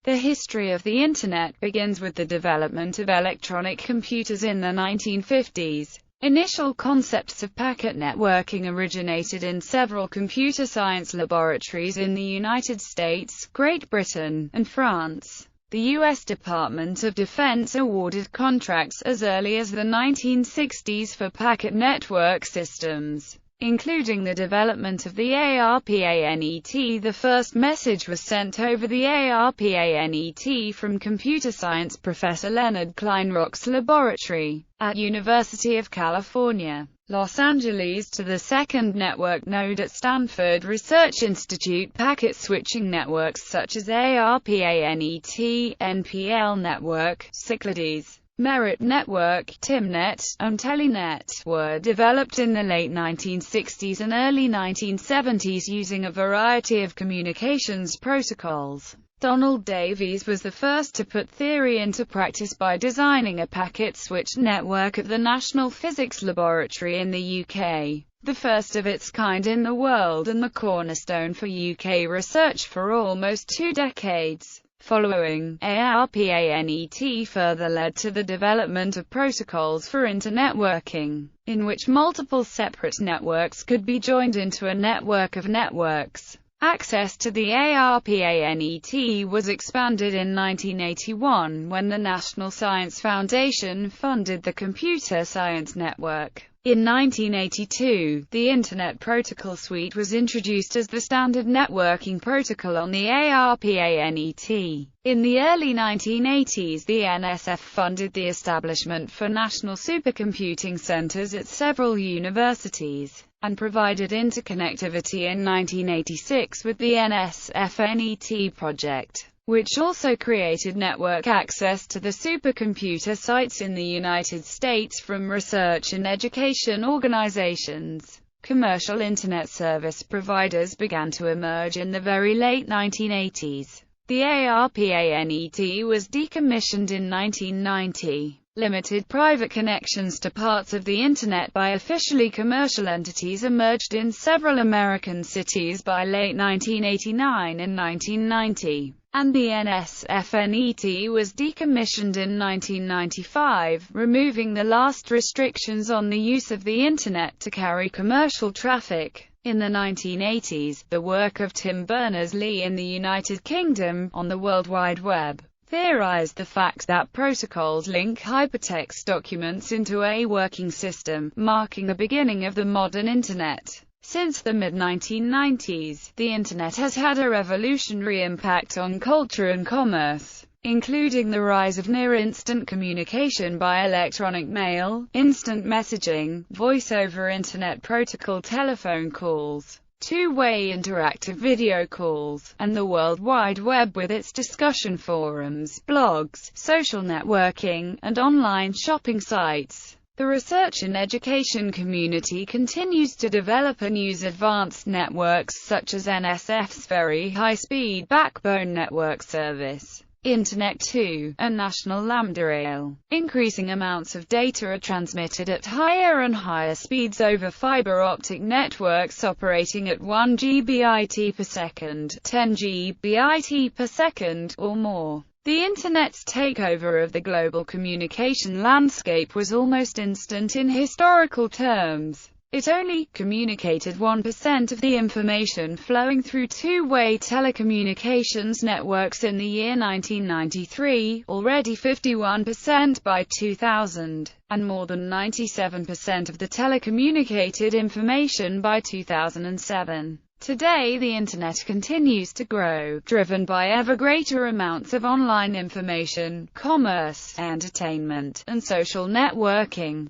The history of the Internet begins with the development of electronic computers in the 1950s. Initial concepts of packet networking originated in several computer science laboratories in the United States, Great Britain, and France. The U.S. Department of Defense awarded contracts as early as the 1960s for packet network systems, including the development of the ARPANET. The first message was sent over the ARPANET from computer science professor Leonard Kleinrock's laboratory at University of California, Los Angeles to the second network node at Stanford Research Institute. Packet switching networks such as ARPANET, NPL network, Cyclades, Merit Network, TIMNet, and Telenet were developed in the late 1960s and early 1970s using a variety of communications protocols. Donald Davies was the first to put theory into practice by designing a packet switched network at the National Physics Laboratory in the UK, the first of its kind in the world and the cornerstone for UK research for almost 2 decades. Following, ARPANET further led to the development of protocols for internetworking, in which multiple separate networks could be joined into a network of networks. Access to the ARPANET was expanded in 1981 when the National Science Foundation funded the Computer Science Network. In 1982, the Internet Protocol Suite was introduced as the standard networking protocol on the ARPANET. In the early 1980s, the NSF funded the establishment for national supercomputing centers at several universities, and provided interconnectivity in 1986 with the NSFNET project, which also created network access to the supercomputer sites in the United States from research and education organizations. Commercial Internet service providers began to emerge in the very late 1980s. The ARPANET was decommissioned in 1990. Limited private connections to parts of the Internet by officially commercial entities emerged in several American cities by late 1989 and 1990. And the NSFNET was decommissioned in 1995, removing the last restrictions on the use of the Internet to carry commercial traffic. In the 1980s, the work of Tim Berners-Lee in the United Kingdom, on the World Wide Web, theorized the fact that protocols link hypertext documents into a working system, marking the beginning of the modern Internet. Since the mid-1990s, the Internet has had a revolutionary impact on culture and commerce, including the rise of near-instant communication by electronic mail, instant messaging, voice-over Internet protocol telephone calls, two-way interactive video calls, and the World Wide Web with its discussion forums, blogs, social networking, and online shopping sites. The research and education community continues to develop and use advanced networks such as NSF's Very High-Speed Backbone Network Service, Internet 2, and National Lambda Rail. Increasing amounts of data are transmitted at higher and higher speeds over fiber optic networks operating at 1 Gbit per second, 10 Gbit per second, or more. The Internet's takeover of the global communication landscape was almost instant in historical terms. It only communicated 1% of the information flowing through two-way telecommunications networks in the year 1993, already 51% by 2000, and more than 97% of the telecommunicated information by 2007. Today the Internet continues to grow, driven by ever greater amounts of online information, commerce, entertainment, and social networking.